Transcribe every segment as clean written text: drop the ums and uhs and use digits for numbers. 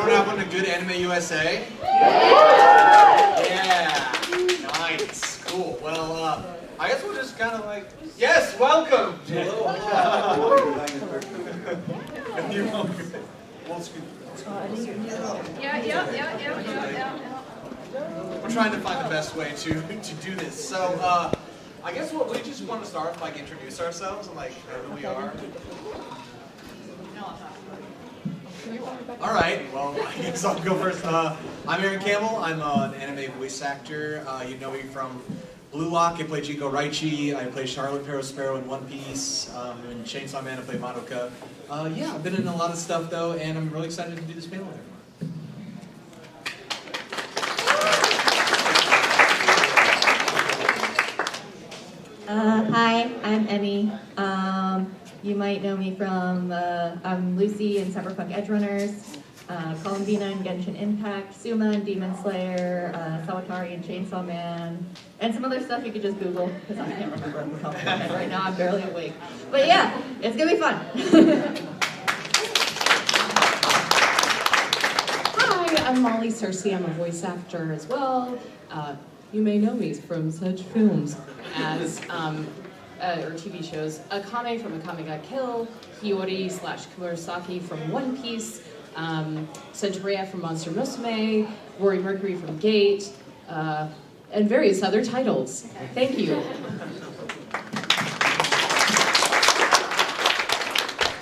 everyone having a good AnimeUSA? Yeah. Nice. Cool. Well, I guess we'll just kind of like, yes, welcome. Hello. Yeah. We're trying to find the best way to do this. So, I guess we just want to start with like introduce ourselves and like who we are. All right, well, I guess I'll go first. I'm Campbell. I'm an anime voice actor. You know me from Blue Lock. I play Jinko Raichi. I play Charlotte Sparrow in One Piece. In Chainsaw Man, I play Madoka. Yeah, I've been in a lot of stuff though, and I'm really excited to do this panel with everyone. Hi, I'm Emi. You might know me from I'm Lucy in Cyberpunk Edgerunners, Columbina in Genshin Impact, Suma in Demon Slayer, Sawatari in Chainsaw Man, and some other stuff you could just Google, because I can't remember off the top of my head right now, I'm barely awake. But yeah, it's gonna be fun. Hi, I'm Molly Searcy. I'm a voice actor as well. You may know me from such films as, or TV shows, Akame from Akame Ga Kill, Hiyori/Kurosaki from One Piece, Centaurea from Monster Musume, Rory Mercury from Gate, and various other titles. Thank you.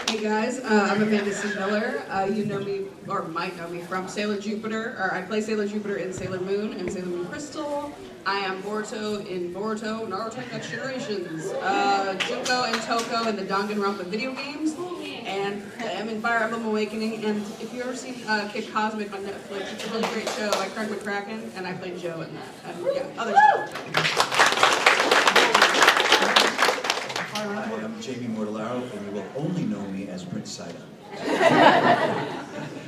Hey guys, I'm Amanda C. Miller. You know me, or might know me from Sailor Jupiter, or I play Sailor Jupiter in Sailor Moon and Sailor Moon Crystal. I am Boruto in Boruto, Naruto Next Generations, Junko and Toko in the Danganronpa video games, and I am in Fire Emblem Awakening, and if you've ever seen Kid Cosmic on Netflix, it's a really great show. I Craig McCracken, and I played Joe in that, and yeah, other stuff. Hi, I'm Emi Mortellaro, and you will only know me as Prince Sidon.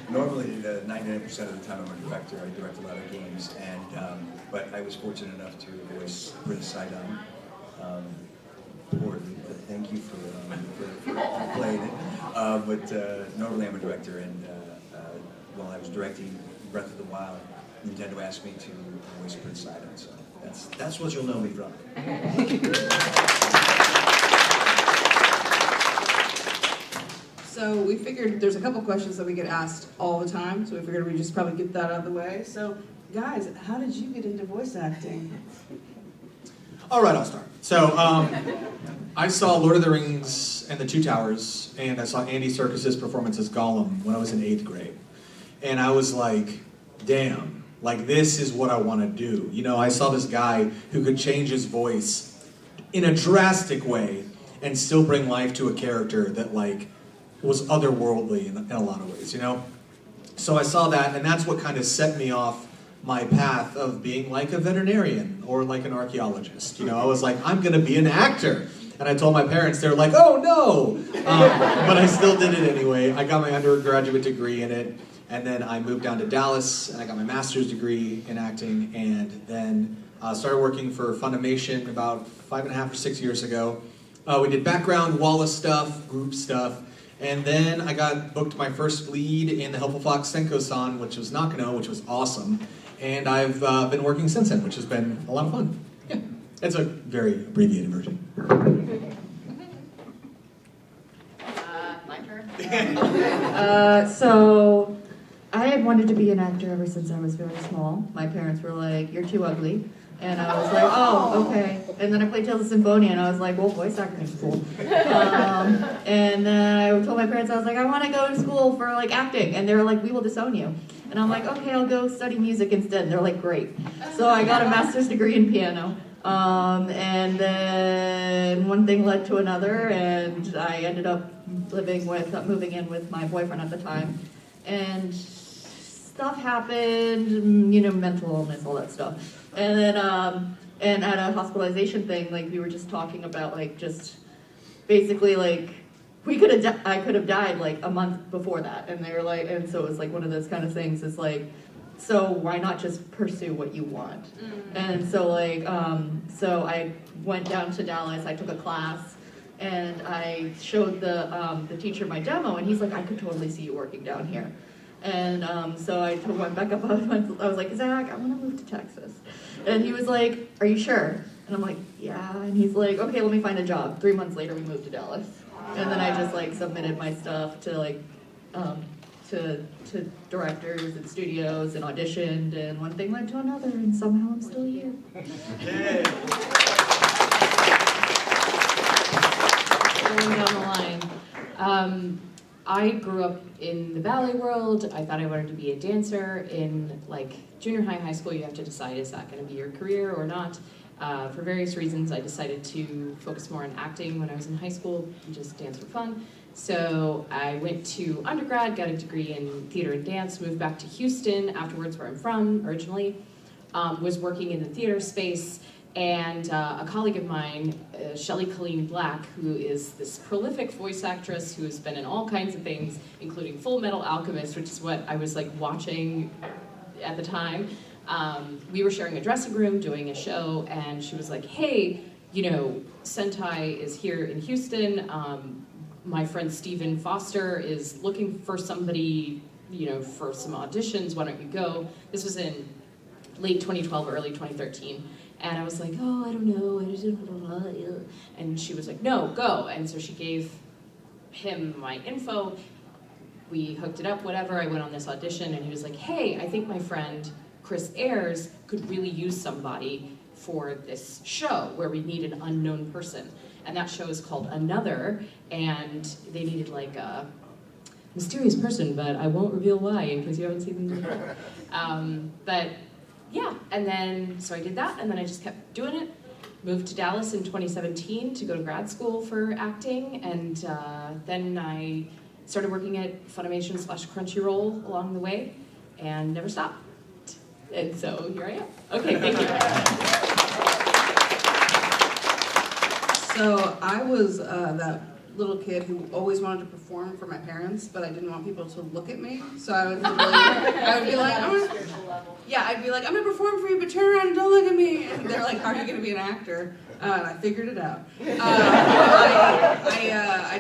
Normally, 99% of the time I'm a director. I direct a lot of games, and but I was fortunate enough to voice Prince Sidon. Poorly, but thank you for playing it. But normally I'm a director, and while I was directing Breath of the Wild, Nintendo asked me to voice Prince Sidon, so that's what you'll know me from. So we figured there's a couple questions that we get asked all the time, so we figured we'd just probably get that out of the way. So, guys, how did you get into voice acting? All right, I'll start. So, I saw Lord of the Rings and the Two Towers, and I saw Andy Serkis's performance as Gollum when I was in 8th grade. And I was like, damn, like this is what I want to do. You know, I saw this guy who could change his voice in a drastic way and still bring life to a character that like was otherworldly in a lot of ways, you know? So I saw that, and that's what kind of set me off my path of being like a veterinarian or like an archaeologist. You know, I was like, I'm gonna be an actor. And I told my parents, they were like, oh no! But I still did it anyway. I got my undergraduate degree in it, and then I moved down to Dallas, and I got my master's degree in acting, and then started working for Funimation about 5.5 or 6 years ago. We did background, Wallace stuff, group stuff, and then I got booked my first lead in The Helpful Fox Senko-san, which was Nakano, which was awesome. And I've been working since then, which has been a lot of fun. Yeah, it's a very abbreviated version. My turn. So I had wanted to be an actor ever since I was very small. My parents were like, you're too ugly. And I was like, oh, okay. And then I played Tales of Symphonia, and I was like, well, voice acting is cool. And then I told my parents, I was like, I want to go to school for like acting. And they were like, we will disown you. And I'm like, okay, I'll go study music instead. And they're like, great. So I got a master's degree in piano. And then one thing led to another, and I ended up moving in with my boyfriend at the time. And stuff happened, you know, mental illness, all that stuff. And then, and at a hospitalization thing, like we were just talking about, like just basically like I could have died like a month before that, and they were like, and so it was like one of those kind of things. Is like, so why not just pursue what you want? Mm-hmm. And so like, so I went down to Dallas. I took a class, and I showed the teacher my demo, and he's like, I could totally see you working down here. And so I told went back up. I was like, Zach, I want to move to Texas. And he was like, are you sure? And I'm like, yeah. And he's like, okay, let me find a job. 3 months later, we moved to Dallas. And then I just like submitted my stuff to like to directors and studios and auditioned, and one thing led to another, and somehow I'm still here. Yeah. Going down the line. I grew up in the ballet world. I thought I wanted to be a dancer. In like junior high school, you have to decide, is that going to be your career or not? For various reasons, I decided to focus more on acting when I was in high school and just dance for fun. So I went to undergrad, got a degree in theater and dance, moved back to Houston afterwards, where I'm from originally, was working in the theater space, and a colleague of mine, Shelley Colleen Black, who is this prolific voice actress who has been in all kinds of things, including Full Metal Alchemist, which is what I was like watching at the time. We were sharing a dressing room, doing a show, and she was like, hey, you know, Sentai is here in Houston. My friend Stephen Foster is looking for somebody, you know, for some auditions. Why don't you go? This was in late 2012, early 2013. And I was like, oh, I don't know. And she was like, no, go. And so she gave him my info. We hooked it up, whatever. I went on this audition, and he was like, hey, I think my friend Chris Ayers could really use somebody for this show where we need an unknown person. And that show is called Another, and they needed like a mysterious person, but I won't reveal why in case you haven't seen them before. But yeah, and then, so I did that, and then I just kept doing it. Moved to Dallas in 2017 to go to grad school for acting, and then I started working at Funimation / Crunchyroll along the way, and never stopped. And so here I am. Okay, thank you. So I was that little kid who always wanted to perform for my parents, but I didn't want people to look at me. So I would be like, I'd be like, I'm gonna perform for you, but turn around and don't look at me. And they're like, how are you gonna be an actor? And I figured it out. I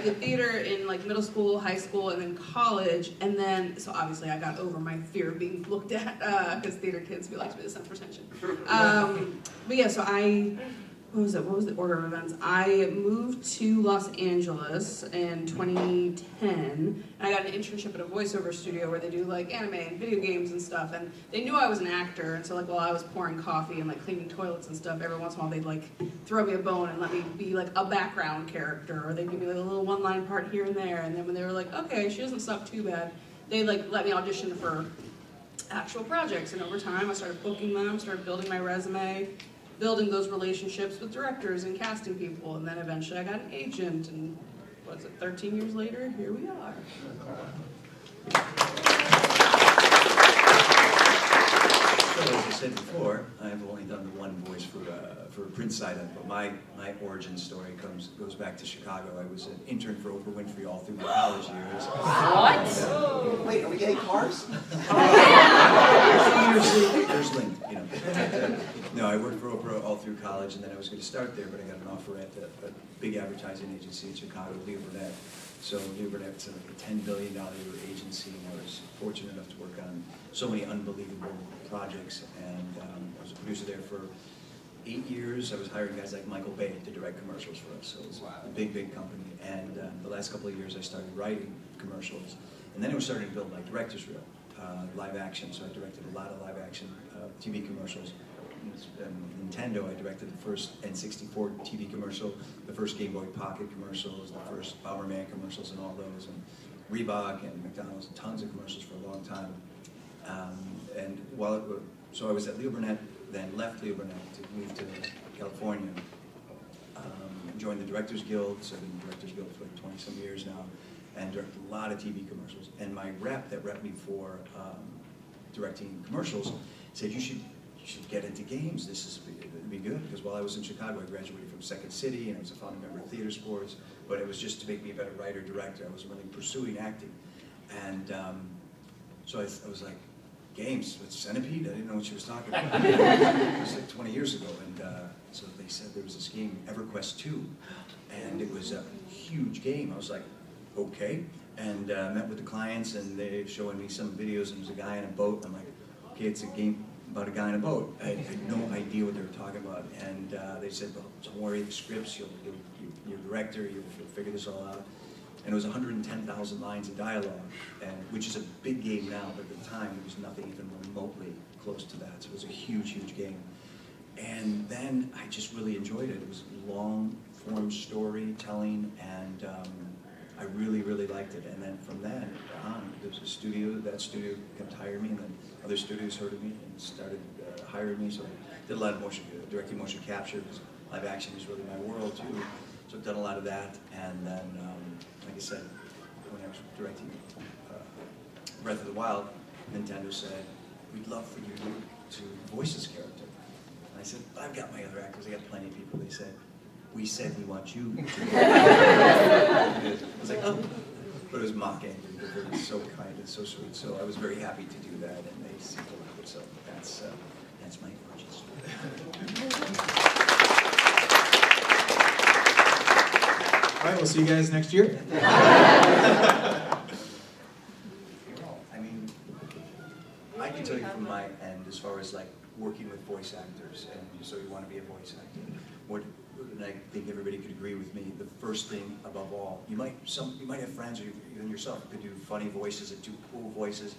did theater in like middle school, high school, and then college. And then, so obviously I got over my fear of being looked at, because theater kids, we like to be the center for attention. But yeah, so what was the order of events? I moved to Los Angeles in 2010, and I got an internship at a voiceover studio where they do like anime and video games and stuff, and they knew I was an actor, and so like while I was pouring coffee and like cleaning toilets and stuff, every once in a while they'd like throw me a bone and let me be like a background character, or they'd give me like a little one-line part here and there, and then when they were like, okay, she doesn't suck too bad, they like let me audition for actual projects, and over time I started booking them, started building my resume, building those relationships with directors and casting people, and then eventually I got an agent, and what is it, 13 years later, here we are. So as I said before, I've only done the one voice for a print side of it, but my origin story goes back to Chicago. I was an intern for Oprah Winfrey all through my college years. What? Wait, are we getting cars? There's linked, you know. No, I worked for Oprah all through college, and then I was going to start there, but I got an offer at a big advertising agency in Chicago, Leo Burnett. So Leo Burnett's a $10 billion agency, and I was fortunate enough to work on so many unbelievable projects, and I was a producer there for 8 years. I was hiring guys like Michael Bay to direct commercials for us, so it was a big, big company. And the last couple of years I started writing commercials, and then I was starting to build my director's reel, live action, so I directed a lot of live action TV commercials. Nintendo, I directed the first N64 TV commercial, the first Game Boy Pocket commercials, the first Bomberman commercials and all those, and Reebok and McDonald's, and tons of commercials for a long time. So I was at Leo Burnett, then left Leo Burnett to move to California, joined the Directors Guild, so I've been in the Directors Guild for like 20 some years now, and directed a lot of TV commercials. And my rep that repped me for directing commercials said, you should get into games. It'd be good, because while I was in Chicago, I graduated from Second City, and I was a founding member of Theater Sports, but it was just to make me a better writer, director. I wasn't really pursuing acting. And so I was like, games with Centipede? I didn't know what she was talking about. It was like 20 years ago, and so they said there was this game, EverQuest 2, and it was a huge game. I was like, okay. and met with the clients, and they're showing me some videos, and there's a guy in a boat, and I'm like, okay, it's a game about a guy in a boat. I had no idea what they were talking about, and they said, well, don't worry, the scripts, you're a director, you'll figure this all out. And it was 110,000 lines of dialogue, which is a big game now, but at the time it was nothing even remotely close to that. So it was a huge, huge game. And then I just really enjoyed it. It was long-form storytelling, and I really, really liked it. And then from then on, there was a studio, that studio kept hiring me, and then other studios heard of me and started hiring me. So I did a lot of directing motion capture, because live action is really my world too. So I've done a lot of that, and then, like I said, when I was directing Breath of the Wild, Nintendo said, we'd love for you to voice this character. And I said, I've got my other actors, I got plenty of people. They said, we said we want you to. I was like, oh. But it was mocking, because they were so kind and so sweet. So I was very happy to do that, and they seemed to like it. So that's my origin story. All right, we'll see you guys next year. I mean, I can tell you from my end, as far as like working with voice actors, and so you want to be a voice actor, and I think everybody could agree with me, the first thing above all, you might have friends, or even yourself, who could do funny voices and do cool voices,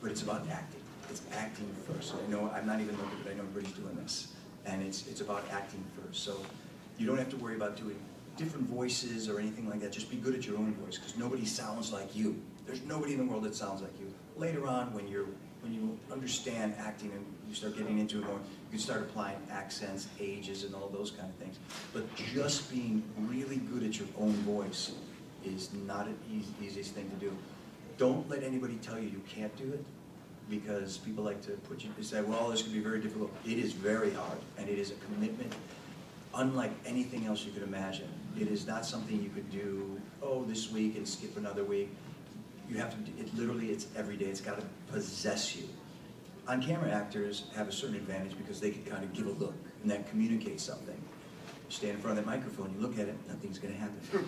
but it's about acting. It's acting first. So I know, I'm not even looking, but I know everybody's doing this. And it's about acting first. So you don't have to worry about doing different voices or anything like that. Just be good at your own voice, because nobody sounds like you. There's nobody in the world that sounds like you. Later on, when you understand acting and you start getting into it more, you can start applying accents, ages, and all those kind of things. But just being really good at your own voice is not an easiest thing to do. Don't let anybody tell you you can't do it, because people like to put you to say, well, this could be very difficult. It is very hard, and it is a commitment unlike anything else you could imagine. It is not something you could do, oh, this week and skip another week. You have to, it's every day. It's got to possess you. On-camera actors have a certain advantage because they can kind of give a look, and that communicates something. You stand in front of that microphone, you look at it, nothing's going to happen. So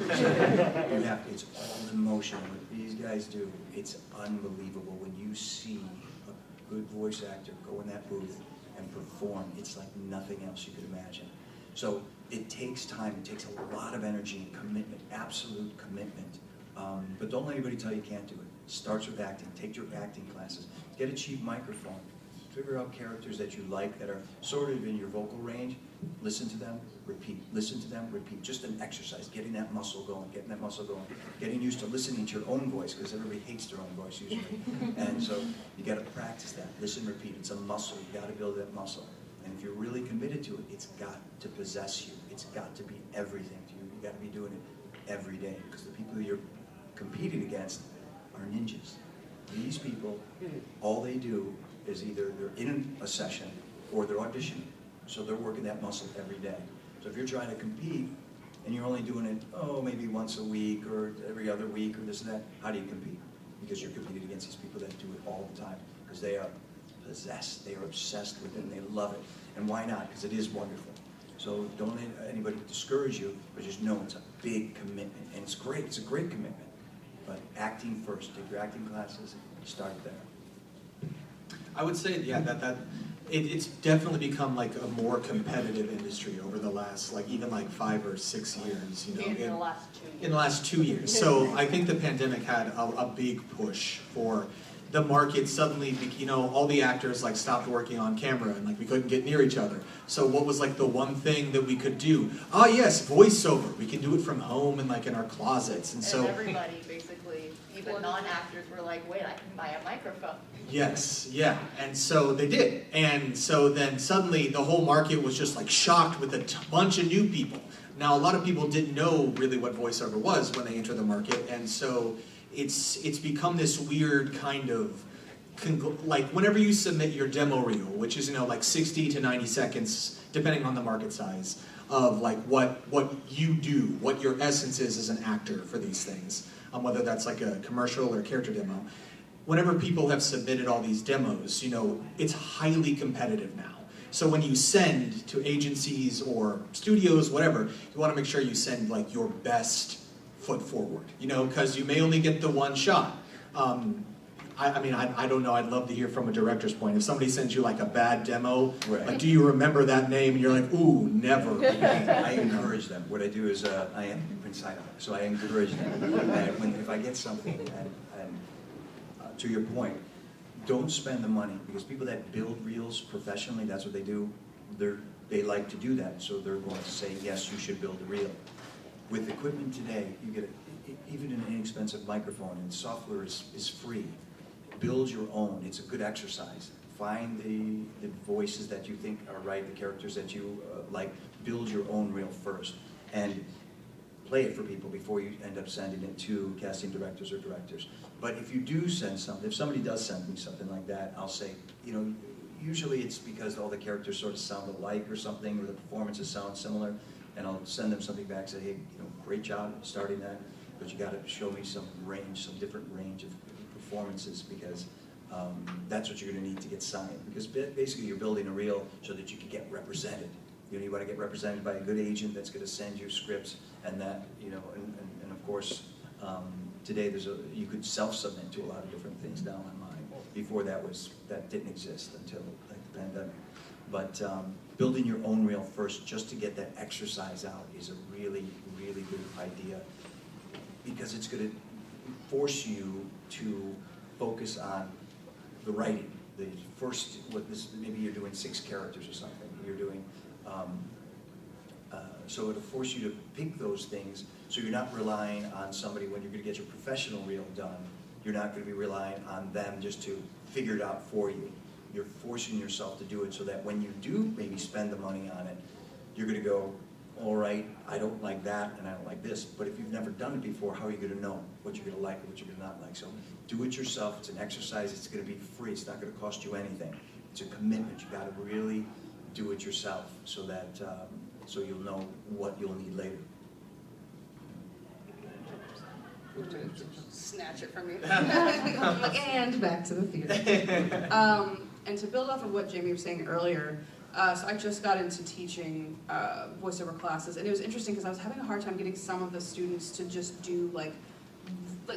it's all emotion. What these guys do, it's unbelievable. When you see a good voice actor go in that booth and perform, it's like nothing else you could imagine. So it takes time, it takes a lot of energy and commitment, absolute commitment. But don't let anybody tell you can't do it. It starts with acting. Take your acting classes. Get a cheap microphone. Figure out characters that you like that are sort of in your vocal range. Listen to them, repeat. Listen to them, repeat. Just an exercise, getting that muscle going, getting used to listening to your own voice, because everybody hates their own voice usually. And so you got to practice that. Listen, repeat. It's a muscle. You got to build that muscle. And if you're really committed to it, it's got to possess you. It's got to be everything to you. You got to be doing it every day, because the people you're competing against are ninjas. These people, all they do is either they're in a session or they're auditioning. So they're working that muscle every day. So if you're trying to compete and you're only doing it, maybe once a week or every other week or this and that, how do you compete? Because you're competing against these people that do it all the time, because they are possessed, they are obsessed with it, and they love it. And why not? Because it is wonderful. So don't let anybody discourage you, but just know it's a big commitment, and it's great. It's a great commitment. But acting first. Take your acting classes. Start there. I would say, yeah, it's definitely become like a more competitive industry over the last, even 5 or 6 years. You know, in the last 2 years. In the last 2 years. So I think the pandemic had a big push for the market. Suddenly, all the actors stopped working on camera, and we couldn't get near each other. So what was the one thing that we could do? Ah, yes, voiceover. We can do it from home and in our closets. And so everybody basically, even non-actors, were like, wait, I can buy a microphone. Yes, yeah, and so they did. And so then suddenly the whole market was just shocked with a bunch of new people. Now a lot of people didn't know really what voiceover was when they entered the market, and so it's become this weird kind of, whenever you submit your demo reel, which is 60 to 90 seconds, depending on the market size, of what you do, what your essence is as an actor for these things, whether that's a commercial or character demo. Whenever people have submitted all these demos, it's highly competitive now. So when you send to agencies or studios, whatever, you want to make sure you send your best foot forward, you know, because you may only get the one shot. I mean, I don't know, I'd love to hear from a director's point. If somebody sends you like a bad demo, Right. like, do you remember that name? And you're like, ooh, never again. I encourage them. What I do is, I am Prince Idaho, so I encourage them. And if I get something, and to your point, don't spend the money, because people that build reels professionally, that's what they do. They like to do that, so they're going to say, yes, you should build a reel. With equipment today, you get even an inexpensive microphone, and software is free. Build your own. It's a good exercise. Find the voices that you think are right, the characters that you like. Build your own reel first, and play it for people before you end up sending it to casting directors or directors. But if you do send something, if somebody does send me something like that, I'll say, you know, usually it's because all the characters sort of sound alike or something, or the performances sound similar, and I'll send them something back, say, hey, you know, great job starting that, but you got to show me some range, some different range of performances, because that's what you're going to need to get signed. Because basically you're building a reel so that you can get represented. You know, you want to get represented by a good agent that's going to send you scripts, and that, you know, and of course, today you could self-submit to a lot of different things now online. Before that didn't exist until like the pandemic. But building your own reel first, just to get that exercise out, is a really, really good idea, because it's going to force you to focus on the writing. The first, maybe you're doing 6 characters or something. You're doing, so it'll force you to pick those things, so you're not relying on somebody when you're going to get your professional reel done. You're not going to be relying on them just to figure it out for you. You're forcing yourself to do it so that when you do maybe spend the money on it, you're going to go, all right, I don't like that and I don't like this. But if you've never done it before, how are you going to know what you're going to like and what you're going to not like? So do it yourself. It's an exercise. It's going to be free. It's not going to cost you anything. It's a commitment. You got to really do it yourself, so that so you'll know what you'll need later. Snatch it from me. And back to the theater. And to build off of what Jamie was saying earlier, so I just got into teaching voiceover classes, and it was interesting because I was having a hard time getting some of the students to just do like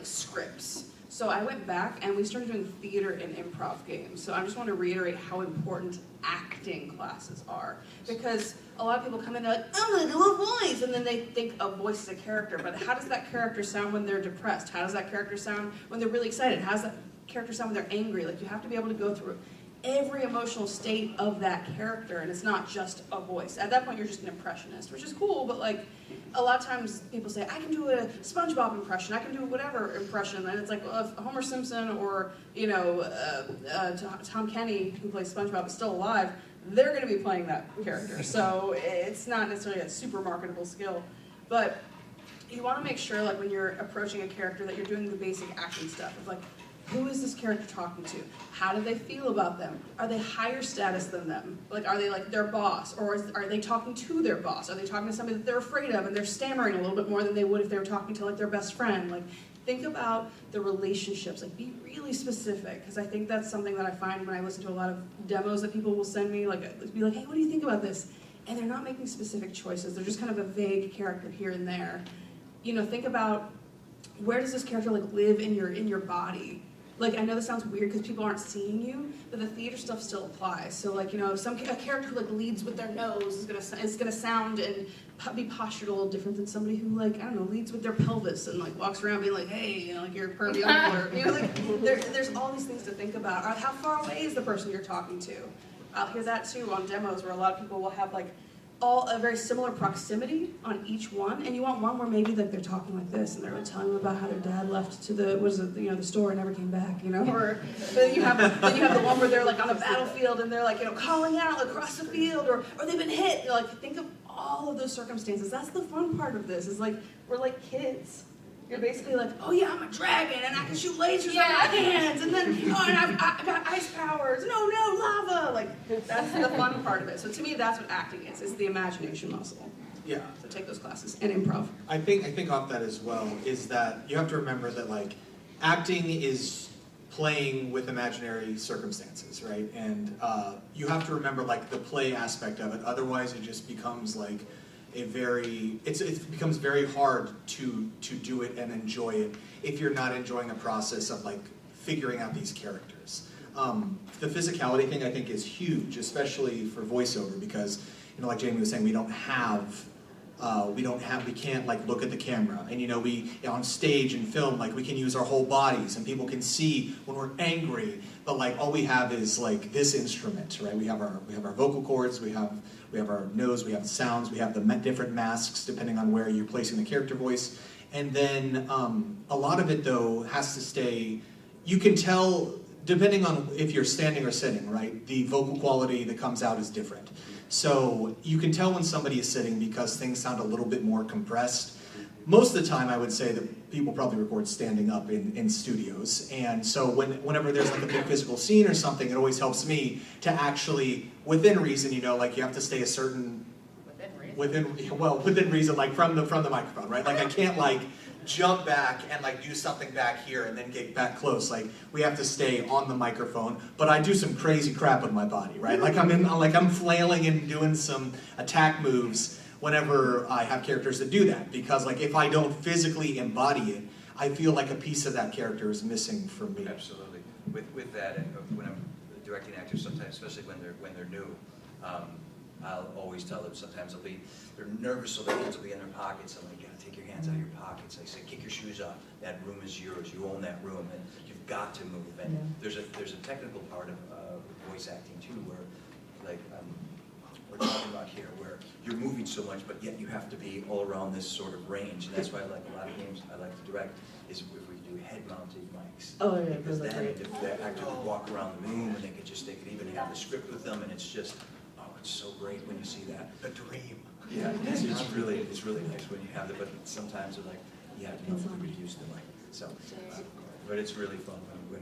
scripts. So I went back and we started doing theater and improv games. So I just want to reiterate how important acting classes are, because a lot of people come in and they're like, I'm gonna do a voice, and then they think a voice is a character. But how does that character sound when they're depressed? How does that character sound when they're really excited? How does that character sound when they're angry? Like, you have to be able to go through every emotional state of that character, and it's not just a voice. At that point, you're just an impressionist, which is cool, but like, a lot of times people say, I can do a SpongeBob impression, I can do whatever impression, and it's like, well, if Homer Simpson or, you know, Tom Kenny, who plays SpongeBob, is still alive, they're going to be playing that character. So it's not necessarily a super marketable skill, but you want to make sure, like, when you're approaching a character, that you're doing the basic acting stuff. It's like, who is this character talking to? How do they feel about them? Are they higher status than them? Like, are they like their boss? Or are they talking to their boss? Are they talking to somebody that they're afraid of and they're stammering a little bit more than they would if they were talking to like their best friend? Like, think about the relationships. Like, be really specific, because I think that's something that I find when I listen to a lot of demos that people will send me. Like, be like, hey, what do you think about this? And they're not making specific choices. They're just kind of a vague character here and there. You know, think about, where does this character like live in your body? Like, I know this sounds weird because people aren't seeing you, but the theater stuff still applies. So, like, you know, a character who like leads with their nose is gonna sound and be postured a little different than somebody who, like, I don't know, leads with their pelvis and like walks around being like, hey, you know, like you're pervy uncle, you know, like there's all these things to think about. How far away is the person you're talking to? I'll hear that too on demos where a lot of people will have like all a very similar proximity on each one, and you want one where maybe like they're talking like this and they're like telling them about how their dad left to the store and never came back, you know, or then you have the one where they're like on a battlefield and they're like, you know, calling out across the field, or they've been hit. You know, like, think of all of those circumstances. That's the fun part of this, is like, we're like kids. You're basically like, oh yeah, I'm a dragon and I can shoot lasers out of my hands, and then and I got ice powers. No, lava. Like, that's the fun part of it. So to me, that's what acting is the imagination muscle. Yeah. So take those classes and improv. I think off that as well is that you have to remember that, like, acting is playing with imaginary circumstances, right? And you have to remember, like, the play aspect of it. Otherwise, it just becomes like it becomes very hard to do it and enjoy it if you're not enjoying the process of like figuring out these characters. The physicality thing I think is huge, especially for voiceover, because like Jamie was saying, we can't like look at the camera, and we on stage and film, like we can use our whole bodies and people can see when we're angry, but like all we have is like this instrument, right? We have our vocal cords, we have our nose, we have the sounds, we have the different masks depending on where you're placing the character voice, and then a lot of it though has to stay. You can tell depending on if you're standing or sitting, right? The vocal quality that comes out is different. So you can tell when somebody is sitting because things sound a little bit more compressed. Most of the time I would say that people probably record standing up in studios, and so whenever there's like a big physical scene or something, it always helps me to actually, within reason, like you have to stay a certain, within reason, like from the microphone, right? Like I can't like jump back and like do something back here and then get back close. Like we have to stay on the microphone, but I do some crazy crap with my body, right? Like I'm flailing and doing some attack moves whenever I have characters that do that, because like if I don't physically embody it, I feel like a piece of that character is missing from me. Absolutely. With that, when I'm directing actors, sometimes, especially when they're new, I'll always tell them, sometimes they're nervous, so their hands will be in their pockets. I'm like, you gotta take your hands out of your pockets. I say, kick your shoes off. That room is yours. You own that room, and you've got to move. And there's a technical part of voice acting too, where like we're talking about here, where you're moving so much, but yet you have to be all around this sort of range. And that's why I like a lot of games I like to direct is if we do head-mounted mics. Oh yeah, Because then great. if the actor could walk around the room, and they could even have the script with them, and it's just, it's so great when you see that. The dream. Yeah, it's really nice when you have it, but sometimes they're like, yeah, we could use the mic. So, but it's really fun when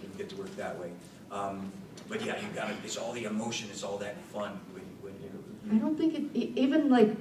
you get to work that way. But yeah, it's all the emotion, it's all that fun when I don't think it even like,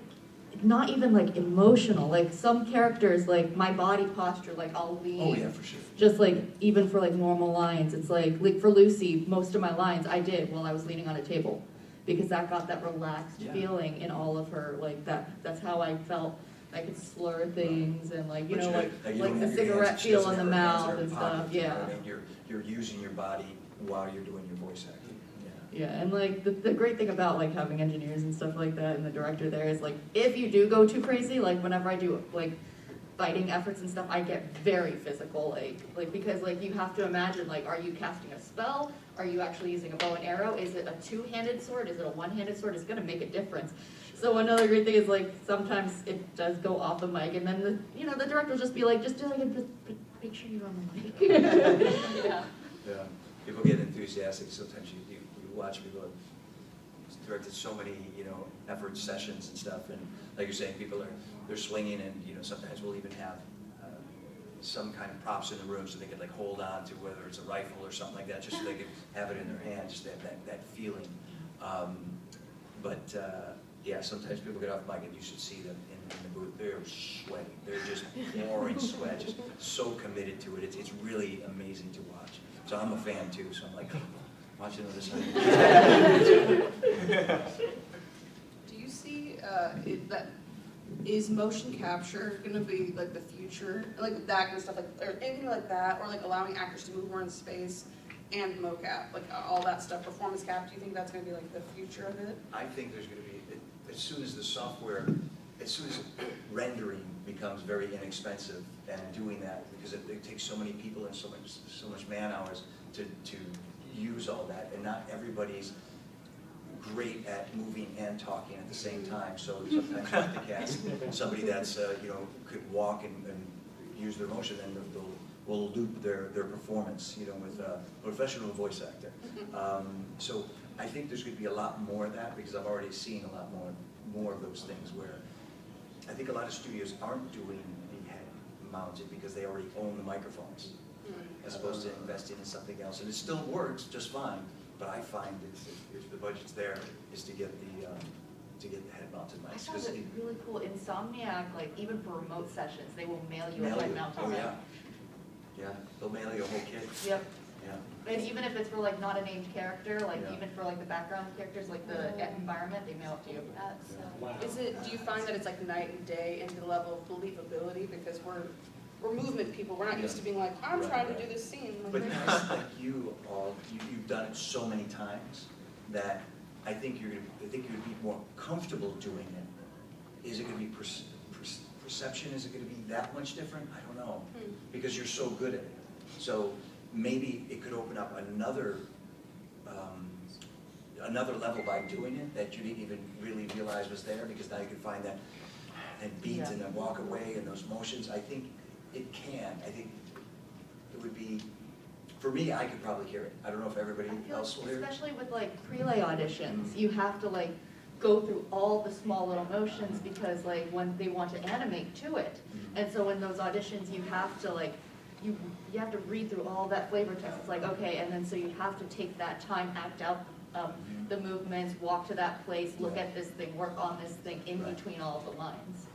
not even like emotional. Like some characters, like my body posture, like I'll lean. Oh yeah, for sure. Just like even for like normal lines, it's like for Lucy, most of my lines I did while I was leaning on a table, because that got that relaxed feeling in all of her. Like that's how I felt. I could slur things and like like the cigarette feel in the mouth and stuff. Yeah. I mean, you're using your body while you're doing your voice acting. Yeah, and like the great thing about like having engineers and stuff like that and the director there is like if you do go too crazy, like whenever I do like fighting efforts and stuff, I get very physical, like because like you have to imagine, like, are you casting a spell? Are you actually using a bow and arrow? Is it a two-handed sword? Is it a one-handed sword? It's gonna make a difference. So another great thing is like sometimes it does go off the mic, and then the director will just be like, just do like a picture you on the mic. Yeah. Yeah. People get enthusiastic. Sometimes you watch people have directed so many effort sessions and stuff, and like you're saying, people they're swinging, and sometimes we'll even have some kind of props in the room so they could like hold on to, whether it's a rifle or something like that, just so they could have it in their hand, just that feeling. Yeah, sometimes people get off mic and you should see them in the booth. They're sweating. They're just pouring sweat, just so committed to it. It's really amazing to watch. So I'm a fan too, so I'm like, watching this. Do you see is motion capture going to be like the future, like that kind of stuff, like or anything like that, or like allowing actors to move more in space and mocap, like all that stuff, performance cap? Do you think that's going to be like the future of it? I think there's going to be, as soon as the software, as soon as rendering becomes very inexpensive, and doing that, because it takes so many people and so much man hours to use all that, and not everybody's great at moving and talking at the same time. So sometimes you have to cast somebody that's could walk and use their motion, and will loop their performance with a professional voice actor. So I think there's going to be a lot more of that, because I've already seen a lot more of those things where I think a lot of studios aren't doing the head mounted because they already own the microphones, as opposed to investing in something else. And it still works just fine, but I find if the budget's there, is to get the head-mounted I mics. found it really cool. Insomniac, like even for remote sessions, they will mail you a Mail you. head-mounted Oh mic. yeah. Yeah, they'll mail you a whole kit. Yep. Yeah. And even if it's for like not a named character, like Yeah. even for like the background characters, like the environment, they mail it to you. So. Do you find that it's like night and day in the level of believability? Because we're movement people. We're not used to being like, I'm trying to do this scene. But like you all, you've done it so many times that I think you're gonna be more comfortable doing it. Is it gonna be perception? Is it gonna be that much different? I don't know, because you're so good at it. So maybe it could open up another level by doing it that you didn't even really realize was there, because now you can find that beat and then walk away and those motions. I think it can. I think it would be, for me, I could probably hear it. I don't know if everybody else will hear it. Especially with like prelay auditions, you have to like go through all the small little motions because like when they want to animate to it. And so in those auditions you have to like, you have to read through all that flavor text. It's like, okay, and then so you have to take that time, act out the movements, walk to that place, look at this thing, work on this thing in between all of the lines.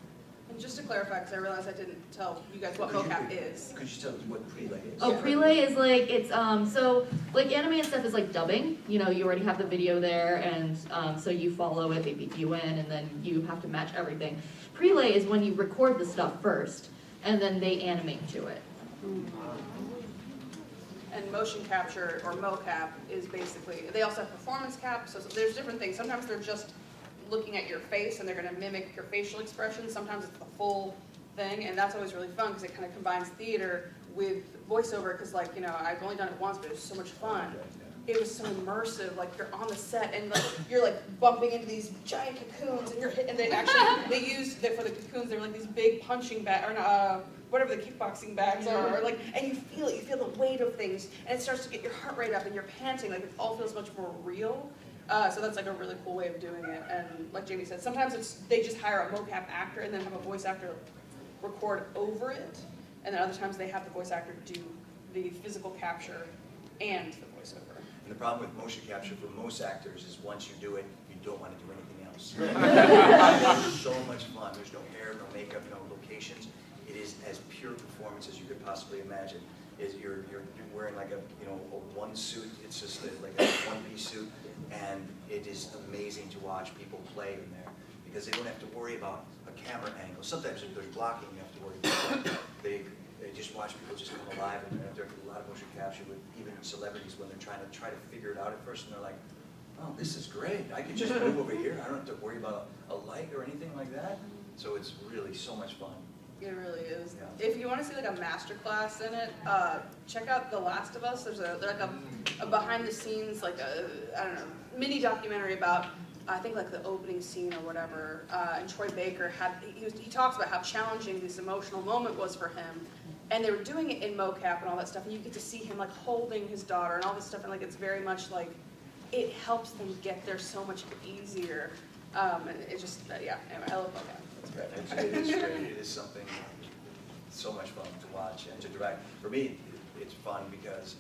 And just to clarify, because I realized I didn't tell you guys what mocap is. Could you tell us what prelay is? Oh, prelay is like, it's, so, like anime and stuff is like dubbing. You know, you already have the video there, and so you follow it, they beat you in, and then you have to match everything. Prelay is when you record the stuff first, and then they animate to it. And motion capture, or mocap, is basically, they also have performance cap, so there's different things. Sometimes they're just looking at your face and they're going to mimic your facial expressions. Sometimes it's the full thing, and that's always really fun because it kind of combines theater with voiceover, because like, you know, I've only done it once, but it was so much fun. It was so immersive, like you're on the set and like you're like bumping into these giant cocoons and you're hit, and they used for the cocoons, they were like these big punching bags, or whatever the kickboxing bags are, or like, and you feel the weight of things, and it starts to get your heart rate up and you're panting, like it all feels much more real. So that's like a really cool way of doing it. And like Jamie said, sometimes they just hire a mocap actor and then have a voice actor record over it, and then other times they have the voice actor do the physical capture and the voiceover. And the problem with motion capture for most actors is once you do it, you don't want to do anything else. It's so much fun. There's no hair, no makeup, no locations. It is as pure performance as you could possibly imagine. You're wearing like a one suit. It's just like a one-piece suit, and it is amazing to watch people play in there because they don't have to worry about a camera angle. Sometimes if there's blocking, you have to worry about that. They just watch people just come alive, and there's a lot of motion capture with even celebrities when they're trying to figure it out at first, and they're like, "Oh, this is great! I can just move over here. I don't have to worry about a light or anything like that." So it's really so much fun. It really is. Yeah. If you want to see like a master class in it, check out The Last of Us. There's like a behind the scenes, like I don't know, mini documentary about I think like the opening scene or whatever. And Troy Baker he talks about how challenging this emotional moment was for him, and they were doing it in mocap and all that stuff, and you get to see him like holding his daughter and all this stuff, and like it's very much like it helps them get there so much easier. And it just yeah, anyway, I love mocap. It is great. It is something so much fun to watch and to direct. For me, it's fun because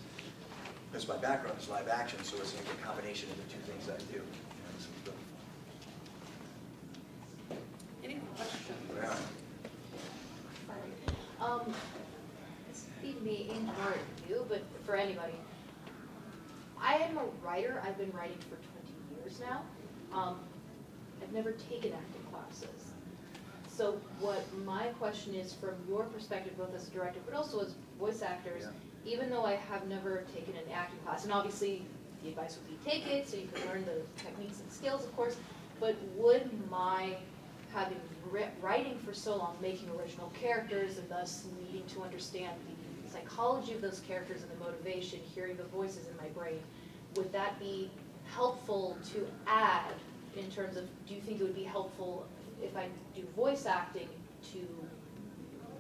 my background is live action, so it's like a combination of the two things that I do. It's really fun. Any questions? Yeah. This would be me or you, but for anybody. I am a writer. I've been writing for 20 years now. I've never taken acting classes. So what my question is, from your perspective, both as a director, but also as voice actors, even though I have never taken an acting class, and obviously the advice would be take it so you can learn the techniques and skills, of course, but would my having writing for so long, making original characters, and thus needing to understand the psychology of those characters and the motivation, hearing the voices in my brain, would that be helpful to add in terms of, do you think it would be helpful if I do voice acting to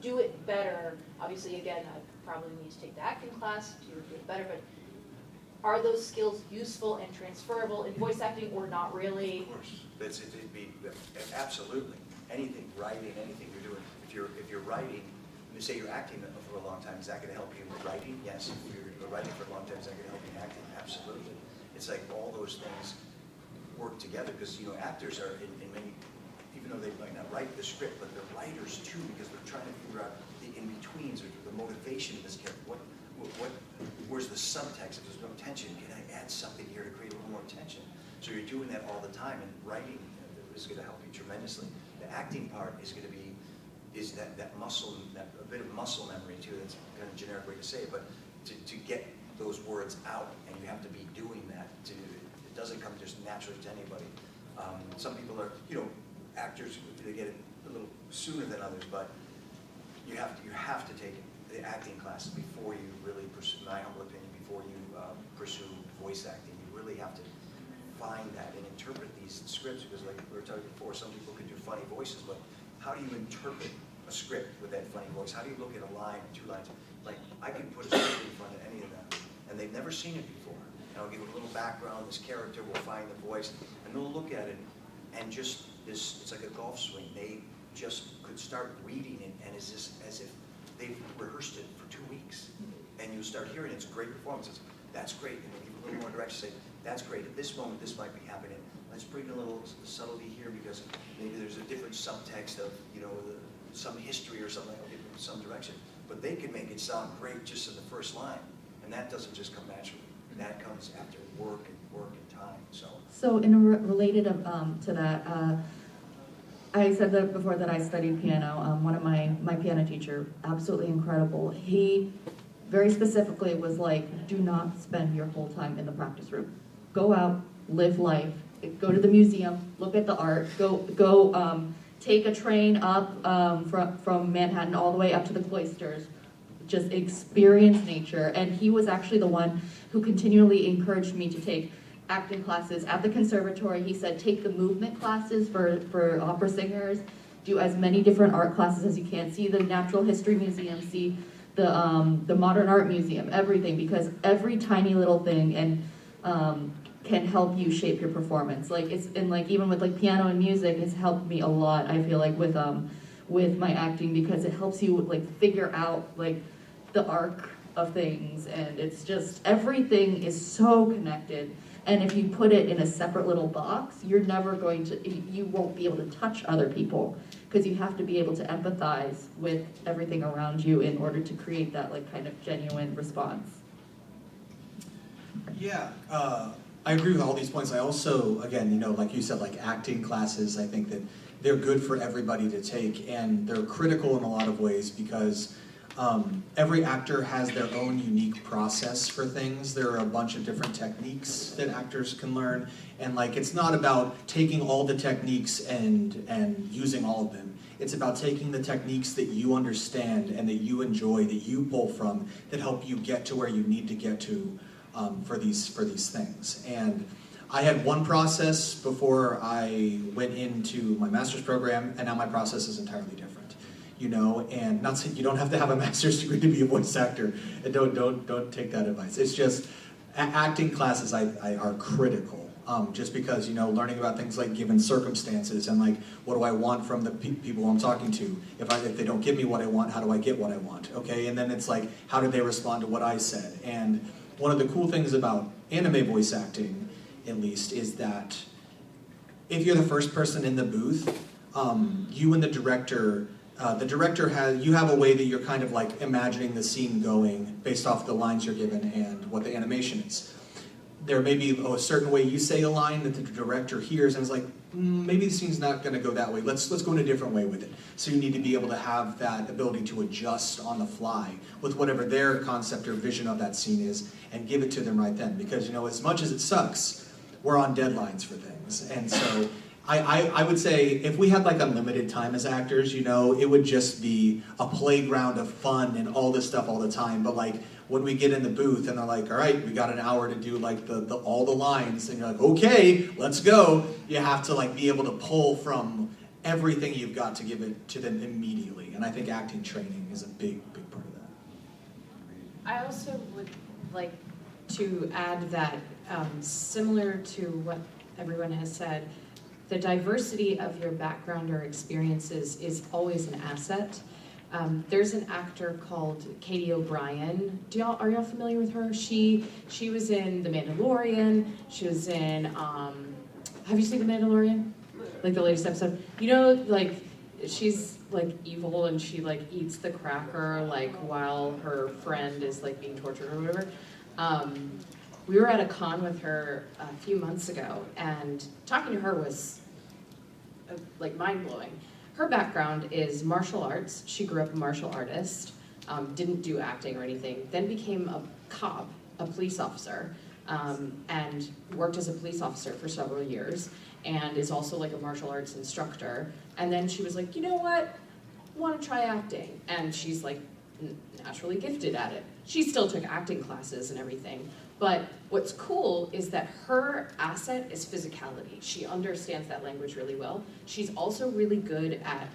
do it better? Obviously, again, I probably need to take the acting class to do it better, but are those skills useful and transferable in voice acting or not really? Of course, it'd be absolutely anything, writing, anything you're doing. If you're writing, say you're acting for a long time, is that going to help you with writing? Yes. If you're writing for a long time, is that going to help you in acting? Absolutely. It's like all those things work together because actors are in many, even though they might not write the script, but they're writers too because they're trying to figure out the in-betweens or the motivation of this character. where's the subtext? If there's no tension, can I add something here to create a little more tension? So you're doing that all the time, and writing is going to help you tremendously. The acting part is going to be that muscle, a bit of muscle memory too. That's kind of a generic way to say it, but to get those words out, and you have to be doing that. It doesn't come just naturally to anybody. Some people are, actors, they get it a little sooner than others, but you have to take the acting classes before you really pursue, in my humble opinion, before you pursue voice acting. You really have to find that and interpret these scripts, because like we were talking before, some people can do funny voices, but how do you interpret a script with that funny voice? How do you look at a line or 2 lines? Like, I can put a script in front of any of them, and they've never seen it before. And I'll give a little background, this character will find the voice, and they'll look at it, and just this, it's like a golf swing. They just could start reading it, and it's just as if they've rehearsed it for 2 weeks. And you start hearing it, it's great performances. That's great, and they give a little more direction, say, that's great, at this moment this might be happening. Let's bring a little subtlety here, because maybe there's a different subtext of, some history or something, I'll give them some direction. But they can make it sound great just in the first line, and that doesn't just come naturally. That comes after work and time. So related to that, I said that before that I studied piano. One of my piano teacher, absolutely incredible. He very specifically was like, do not spend your whole time in the practice room. Go out, live life, go to the museum, look at the art, go take a train up from Manhattan all the way up to the cloisters. Just experience nature. And he was actually the one who continually encouraged me to take acting classes at the conservatory. He said, take the movement classes for opera singers, do as many different art classes as you can, see the Natural History Museum, see the Modern Art Museum, everything, because every tiny little thing can help you shape your performance. Even with piano and music, it's helped me a lot, I feel like, with my acting, because it helps you figure out the arc of things, and it's just, everything is so connected. And if you put it in a separate little box, you won't be able to touch other people, because you have to be able to empathize with everything around you in order to create that kind of genuine response. Yeah, I agree with all these points. I also, again, like you said, acting classes, I think that they're good for everybody to take, and they're critical in a lot of ways, because every actor has their own unique process for things. There are a bunch of different techniques that actors can learn, and it's not about taking all the techniques and using all of them. It's about taking the techniques that you understand and that you enjoy, that you pull from, that help you get to where you need to get to for these things. And I had one process before I went into my master's program, and now my process is entirely different. And not saying you don't have to have a master's degree to be a voice actor, and don't take that advice. It's just acting classes are critical, just because learning about things like given circumstances and what do I want from the people I'm talking to. If they don't give me what I want, how do I get what I want? Okay, and then it's how do they respond to what I said? And one of the cool things about anime voice acting, at least, is that if you're the first person in the booth, you and the director you have a way that you're kind of imagining the scene going based off the lines you're given and what the animation is. There may be a certain way you say a line that the director hears and is maybe the scene's not going to go that way. Let's go in a different way with it. So you need to be able to have that ability to adjust on the fly with whatever their concept or vision of that scene is and give it to them right then. Because as much as it sucks, we're on deadlines for things. And so I would say if we had unlimited time as actors, it would just be a playground of fun and all this stuff all the time. But when we get in the booth and they're all right, we got an hour to do all the lines, and you're okay, let's go. You have to be able to pull from everything you've got to give it to them immediately. And I think acting training is a big part of that. I also would like to add that, similar to what everyone has said, the diversity of your background or experiences is always an asset. There's an actor called Katie O'Brien. Are y'all familiar with her? She was in The Mandalorian. She was in, have you seen The Mandalorian? The latest episode? she's like evil and she like eats the cracker like while her friend is like being tortured or whatever. We were at a con with her a few months ago, and talking to her was like mind-blowing. Her background is martial arts. She grew up a martial artist, didn't do acting or anything, then became a cop, a police officer, and worked as a police officer for several years, and is also like a martial arts instructor. And then she was like, you know what, I want to try acting. And she's like naturally gifted at it. She still took acting classes and everything. But what's cool is that her asset is physicality. She understands that language really well. She's also really good at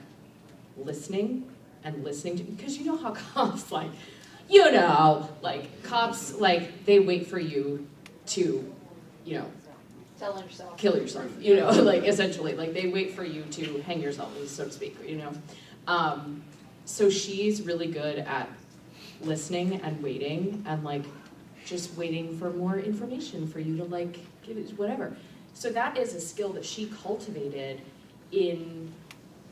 listening and listening to, because you know how cops like, you know, like cops, like they wait for you to, you know, Tell yourself. kill yourself, you know, like essentially, like they wait for you to hang yourself, so to speak, you know. So she's really good at listening and waiting and like just waiting for more information for you to like give it whatever. So that is a skill that she cultivated in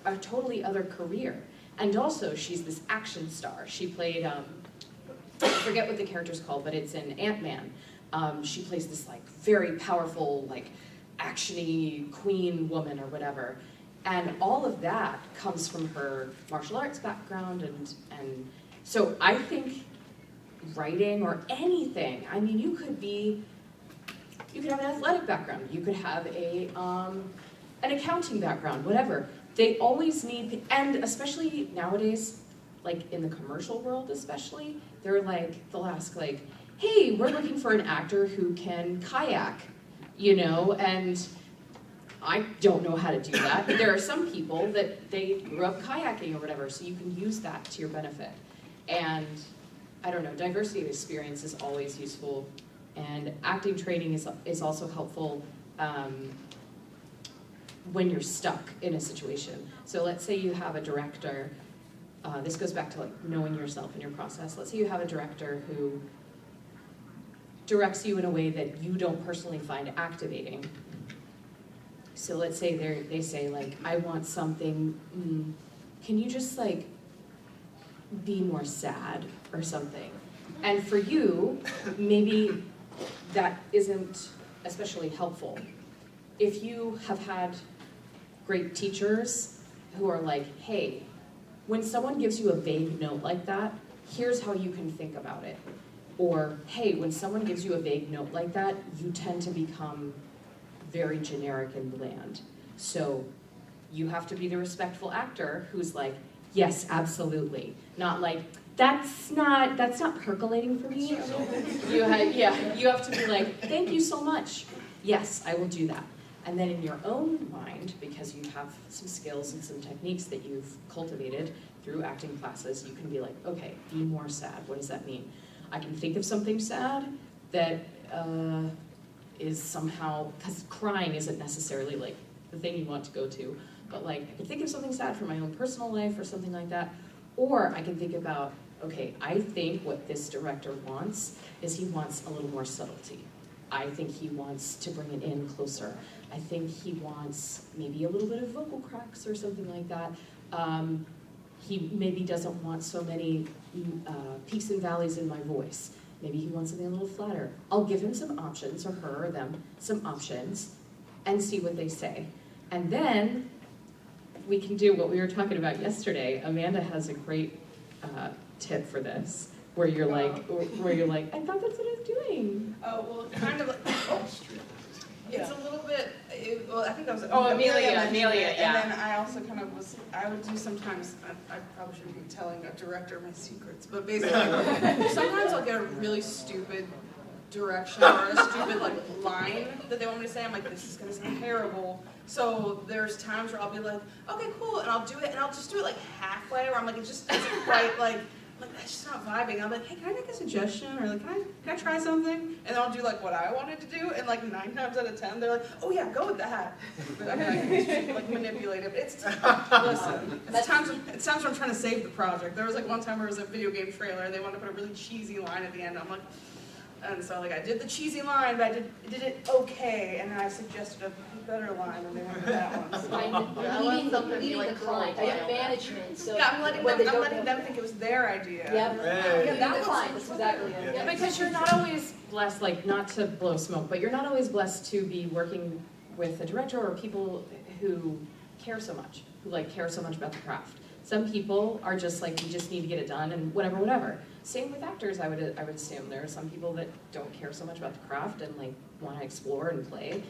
a totally other career. And also she's this action star. She played, I forget what the character's called, but it's in Ant-Man. She plays this like very powerful, like action-y queen woman or whatever. And all of that comes from her martial arts background and so I think writing or anything, I mean, you could have an athletic background, you could have an accounting background, whatever. They always need, and especially nowadays, like in the commercial world especially, they'll ask like, hey, we're looking for an actor who can kayak, you know, and I don't know how to do that, but there are some people that they grew up kayaking or whatever, so you can use that to your benefit. And I don't know, diversity of experience is always useful, and acting training is also helpful when you're stuck in a situation. So let's say you have a director, this goes back to like knowing yourself and your process. Let's say you have a director who directs you in a way that you don't personally find activating. So let's say they say like, I want something, can you just like be more sad or something? And for you, maybe that isn't especially helpful. If you have had great teachers who are like, hey, when someone gives you a vague note like that, here's how you can think about it. Or, hey, when someone gives you a vague note like that, you tend to become very generic and bland. So you have to be the respectful actor who's like, yes, absolutely. Not like, that's not percolating for me. You have to be like, thank you so much. Yes, I will do that. And then in your own mind, because you have some skills and some techniques that you've cultivated through acting classes, you can be like, okay, be more sad. What does that mean? I can think of something sad that is somehow, because crying isn't necessarily like the thing you want to go to, but like I can think of something sad from my own personal life or something like that, or I can think about, okay, I think what this director wants is he wants a little more subtlety. I think he wants to bring it in closer. I think he wants maybe a little bit of vocal cracks or something like that. He maybe doesn't want so many peaks and valleys in my voice. Maybe he wants something a little flatter. I'll give him some options, or her or them, some options, and see what they say. And then we can do what we were talking about yesterday. Amanda has a great tip for this, where you're like, I thought that's what I was doing. Oh, well, kind of like, it's a little bit, well, I think that was, Amelia, mentioned it, yeah. And then I also kind of I would do sometimes, I probably shouldn't be telling a director my secrets, but basically, sometimes I'll get a really stupid direction or a stupid like line that they want me to say. I'm like, this is gonna sound terrible. So there's times where I'll be like, okay, cool, and I'll do it, and I'll just do it like halfway, where I'm like, it just isn't quite like that's just not vibing. I'm like, hey, can I make a suggestion? Or like, can I try something? And then I'll do like what I wanted to do, and like 9 times out of 10, they're like, oh yeah, go with that. But I'm like manipulative. Listen, it's times when I'm trying to save the project. There was like one time where it was a video game trailer, and they wanted to put a really cheesy line at the end. I'm like, And so like I did the cheesy line, but I did it okay, and then I suggested a better line, and they went with that one. So. Leading the client, I have management, so. Yeah, I'm letting when they them don't know- think it was their idea. Yeah, Hey. leading that the was- client, that's exactly it. Yeah, because you're not always blessed, like, not to blow smoke, but you're not always blessed to be working with a director or people who care so much, who like care so much about the craft. Some people are just like, we just need to get it done and whatever. Same with actors, I would assume. There are some people that don't care so much about the craft and like want to explore and play.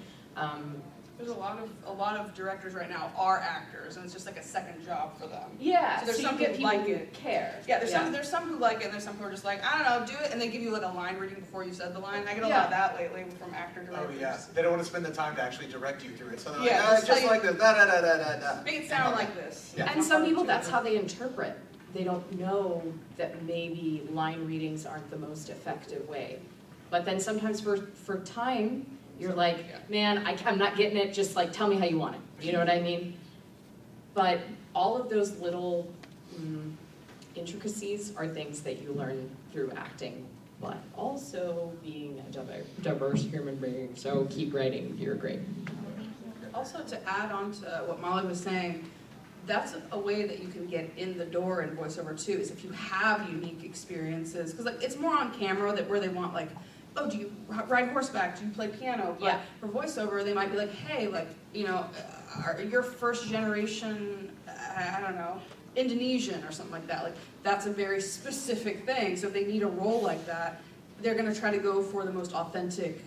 There's a lot of directors right now are actors, and it's just like a second job for them. Yeah, So there's so some you get who people like who it. care. Yeah, there's some who like it, and there's some who are just like, I don't know, do it, and they give you like a line reading before you said the line. I get a lot of that lately from actor Oh directors. yeah, they don't want to spend the time to actually direct you through it, so they're Yeah, like, just just like- like this, da da da da da da. Make it sound like this. Yeah. And some people, that's how they interpret. They don't know that maybe line readings aren't the most effective way. But then sometimes for time, you're like, man, I'm not getting it, just like tell me how you want it. You know what I mean? But all of those little intricacies are things that you learn through acting, but also being a diverse human being. So keep writing, you're great. Also, to add on to what Molly was saying, that's a way that you can get in the door in voiceover too, is if you have unique experiences. Because like, it's more on camera where they want like, oh, do you ride horseback? Do you play piano? But Yeah. for voiceover, they might be like, hey, like, you know, are your first generation, I don't know, Indonesian or something like that. Like, that's a very specific thing. So if they need a role like that, they're going to try to go for the most authentic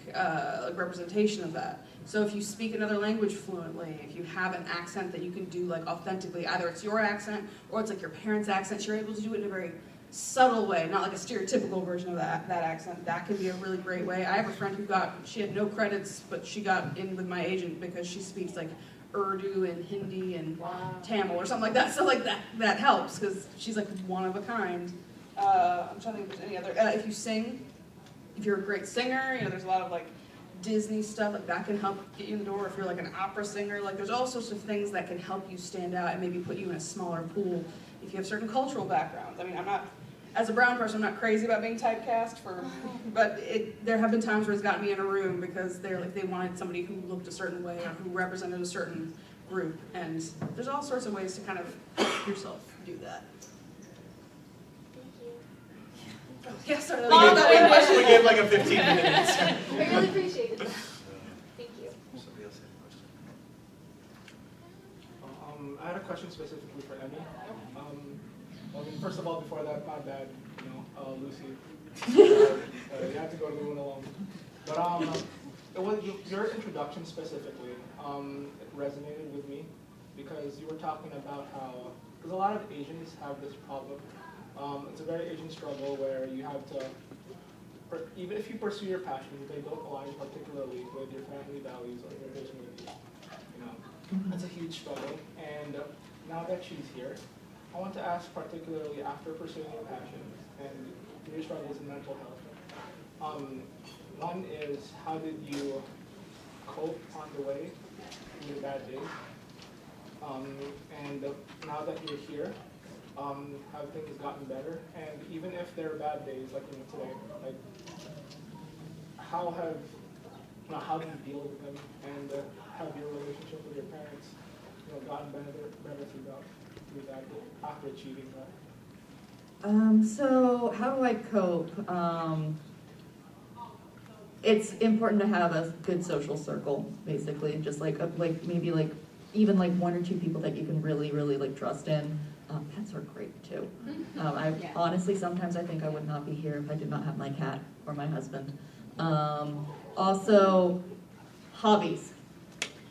representation of that. So if you speak another language fluently, if you have an accent that you can do like authentically, either it's your accent or it's like your parents' accent, you're able to do it in a very subtle way, not like a stereotypical version of that accent. That can be a really great way. I have a friend she had no credits, but she got in with my agent because she speaks like Urdu and Hindi and Tamil or something like that. So like that helps because she's like one of a kind. I'm trying to think if there's any other. If you sing, if you're a great singer, you know, there's a lot of like Disney stuff, like that can help get you in the door. If you're like an opera singer, like there's all sorts of things that can help you stand out and maybe put you in a smaller pool if you have certain cultural backgrounds. I mean, as a brown person, I'm not crazy about being typecast but there have been times where it's gotten me in a room because they wanted somebody who looked a certain way or who represented a certain group, and there's all sorts of ways to kind of help yourself do that. Yes, sir. We gave like a 15-minute answer. I really appreciate it. Thank you. Somebody else had a question. I had a question specifically for Emi. I mean, first of all, before that, my bad, Lucy. You had to go to the moon alone. But it was your introduction specifically. It resonated with me because you were talking about how, because a lot of Asians have this problem. It's a very Asian struggle where you have to, even if you pursue your passions, they don't align particularly with your family values or your community. That's a huge struggle. And now that she's here, I want to ask particularly after pursuing your passions and your struggles in mental health. One is, how did you cope on the way in your bad days? And now that you're here, have things gotten better? And even if there are bad days, like today, like how do you deal with them? And have your relationship with your parents, gotten better through that after achieving that? So how do I cope? It's important to have a good social circle, basically, just maybe even one or two people that you can really, really trust in. Pets are great too. Honestly, sometimes I think I would not be here if I did not have my cat or my husband. Also, hobbies.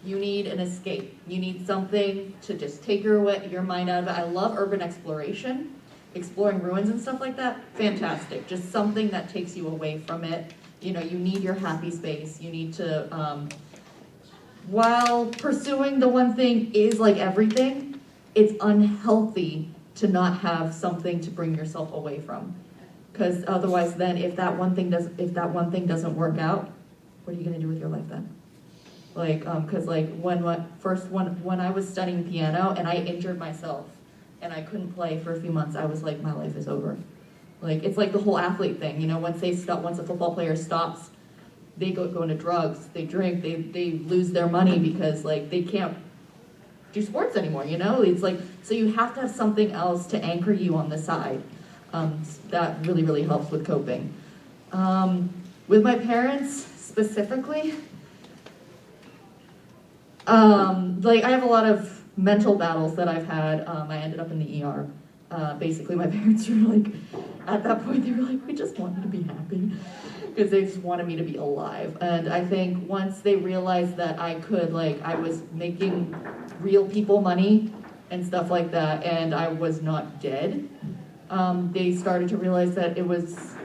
You need an escape. You need something to just take your mind out of it. I love urban exploration, exploring ruins and stuff like that. Fantastic. Just something that takes you away from it. You need your happy space. You need to, while pursuing the one thing is like everything, it's unhealthy to not have something to bring yourself away from. Because otherwise then, if that one thing doesn't work out, what are you going to do with your life then? Because when I was studying piano and I injured myself and I couldn't play for a few months, I was like, my life is over. Like, it's like the whole athlete thing, you know, once a football player stops, they go into drugs, they drink, they lose their money because, like, they can't do sports anymore, you know? It's like, so you have to have something else to anchor you on the side. That really, really helps with coping. With my parents, specifically, like, I have a lot of mental battles that I've had. I ended up in the ER. Basically, my parents were like, at that point, they were like, we just want you to be happy. Because they just wanted me to be alive. And I think once they realized that I could, like, I was making real people money and stuff like that, and I was not dead, they started to realize that it was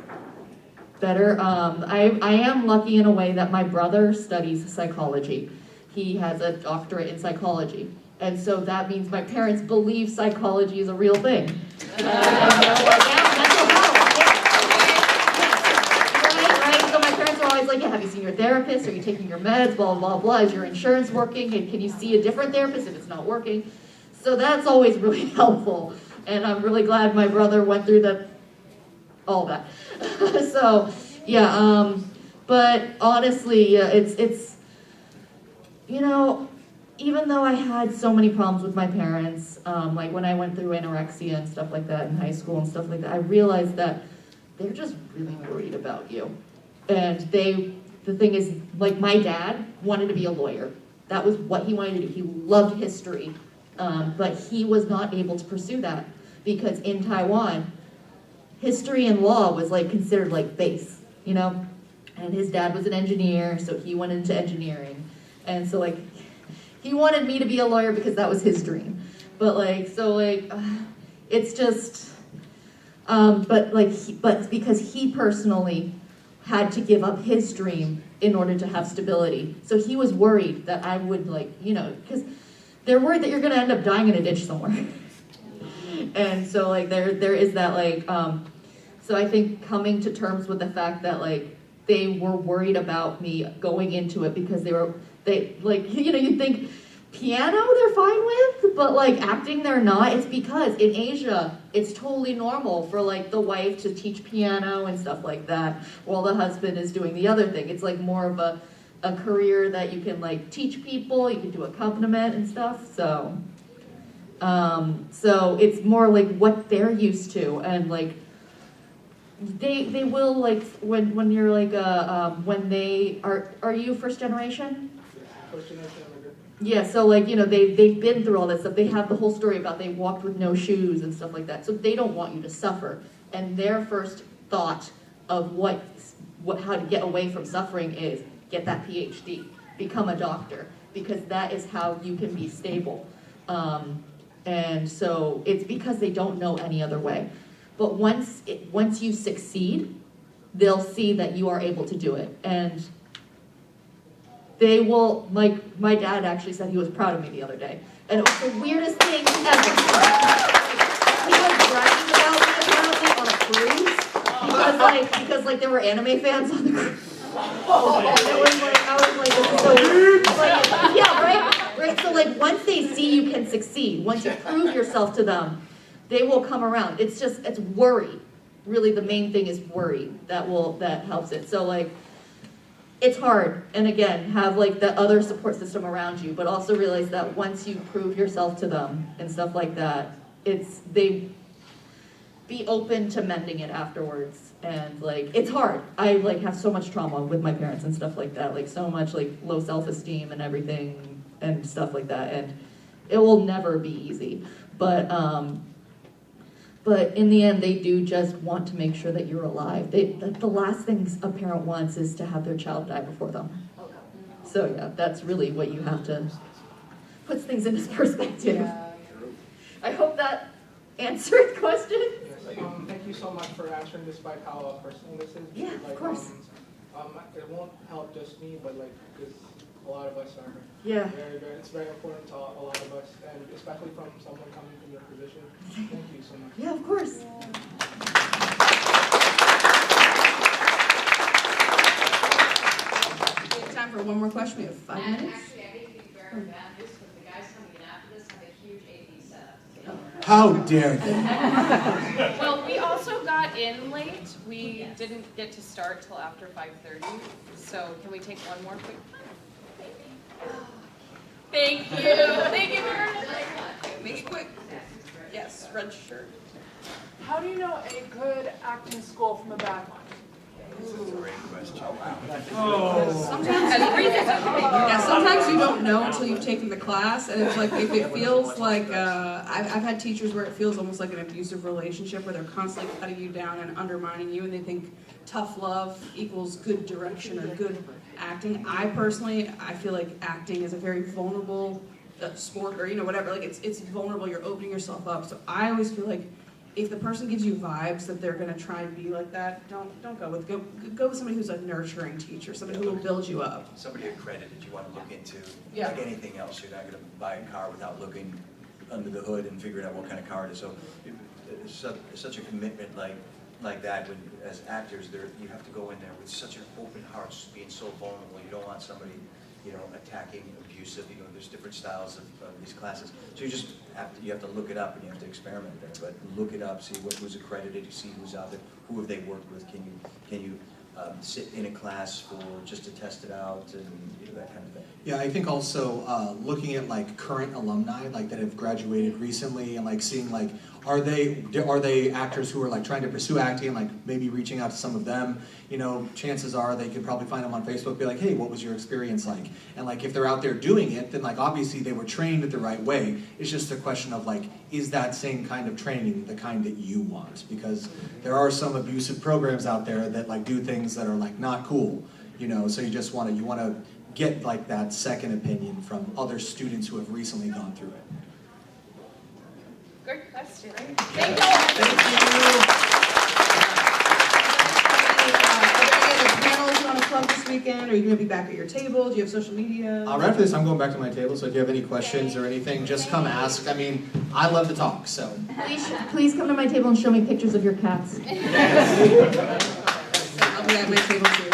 better. I am lucky in a way that my brother studies psychology. He has a doctorate in psychology. And so that means my parents believe psychology is a real thing. Mental health. Right? So my parents are always like, yeah, have you seen your therapist? Are you taking your meds? Blah, blah, blah. Is your insurance working? And can you see a different therapist if it's not working? So that's always really helpful. And I'm really glad my brother went through all that. So, yeah, but honestly, it's, you know, even though I had so many problems with my parents, like when I went through anorexia and stuff like that in high school and stuff like that, I realized that they're just really worried about you. And the thing is, like, my dad wanted to be a lawyer. That was what he wanted to do. He loved history, but he was not able to pursue that because in Taiwan, history and law was like considered like base, you know? And his dad was an engineer, so he went into engineering. And so, like, he wanted me to be a lawyer because that was his dream. But, like, so, like, it's just, but because he personally had to give up his dream in order to have stability. So he was worried that I would, like, you know, because they're worried that you're going to end up dying in a ditch somewhere. And so, like, there is that, like, so I think coming to terms with the fact that, like, they were worried about me going into it because they like, you know, you'd think piano they're fine with, but like acting they're not. It's because in Asia, it's totally normal for like the wife to teach piano and stuff like that while the husband is doing the other thing. It's like more of a career that you can like teach people, you can do accompaniment and stuff. So it's more like what they're used to, and like they will, like, when you're like when they are you first generation? First generation immigrant. Yeah, so like, you know, they've been through all that stuff. They have the whole story about they walked with no shoes and stuff like that. So they don't want you to suffer. And their first thought of how to get away from suffering is get that PhD, become a doctor, because that is how you can be stable. And so it's because they don't know any other way. But once you succeed, they'll see that you are able to do it. And they will, like, my dad actually said he was proud of me the other day. And it was the weirdest thing ever. He was bragging about me apparently on a cruise. Because there were anime fans on the cruise. And it was like, I was like, this is so weird. Like, yeah, right? So like, once they see you can succeed, once you prove yourself to them, they will come around. It's worry. Really, the main thing is worry that helps it. So like, it's hard. And again, have like the other support system around you, but also realize that once you prove yourself to them and stuff like that, they be open to mending it afterwards. And like, it's hard. I like have so much trauma with my parents and stuff like that, like so much like low self-esteem and everything and stuff like that. And it will never be easy. But in the end, they do just want to make sure that you're alive. The last thing a parent wants is to have their child die before them. So yeah, that's really what you have to put things into perspective. Yeah. I hope that answered the question. Yes. Thank you so much for answering despite how personal this is. Yeah, like, of course. It won't help just me, but like, because a lot of us are. Yeah. It's very important to a lot of us, and especially from someone coming from your position. Thank you so much. Yeah, of course. We have time for one more question. We have 5 minutes. Actually, I hate to be bearing bad news, but the guys coming in after this have a huge AV setup. How dare you? Well, we also got got in late. We didn't get to start till after 5:30. So can we take one more quick? Thank you. Thank you very much. Make it quick. Yes, red shirt. How do you know a good acting school from a bad one? This is a great question. Sometimes you don't know until you've taken the class, and it's like if it feels like I've had teachers where it feels almost like an abusive relationship where they're constantly cutting you down and undermining you, and they think tough love equals good direction or good acting. I feel like acting is a very vulnerable sport, or whatever. Like it's vulnerable. You're opening yourself up. So I always feel like if the person gives you vibes that they're going to try and be like that, don't go with somebody who's a nurturing teacher, somebody who will build you up. Somebody accredited you want to look into. Yeah. Like anything else, you're not going to buy a car without looking under the hood and figuring out what kind of car it is. So it's such a commitment like that. When as actors, you have to go in there with such an open heart, being so vulnerable. You don't want somebody, attacking, abusive. There's different styles of these classes. So you have to look it up and you have to experiment there. But look it up, see who's accredited, you see who's out there, who have they worked with. Can you sit in a class just to test it out and that kind of thing. Yeah, I think also looking at like current alumni like that have graduated recently and like seeing like are they actors who are like trying to pursue acting and like maybe reaching out to some of them. Chances are they could probably find them on Facebook, be like, hey, what was your experience like? And like if they're out there doing it, then like obviously they were trained the right way. It's just a question of like, is that same kind of training the kind that you want? Because there are some abusive programs out there that like do things that are like not cool. So you just want to get like that second opinion from other students who have recently gone through it. Great question. Thank Thank you. you. Are there any other panels you want to plug this weekend? Are you going to be back at your table? Do you have social media? Right after this, I'm going back to my table, so if you have any questions or anything, just come ask. I mean, I love to talk, so. Please come to my table and show me pictures of your cats. I'll be at my table too.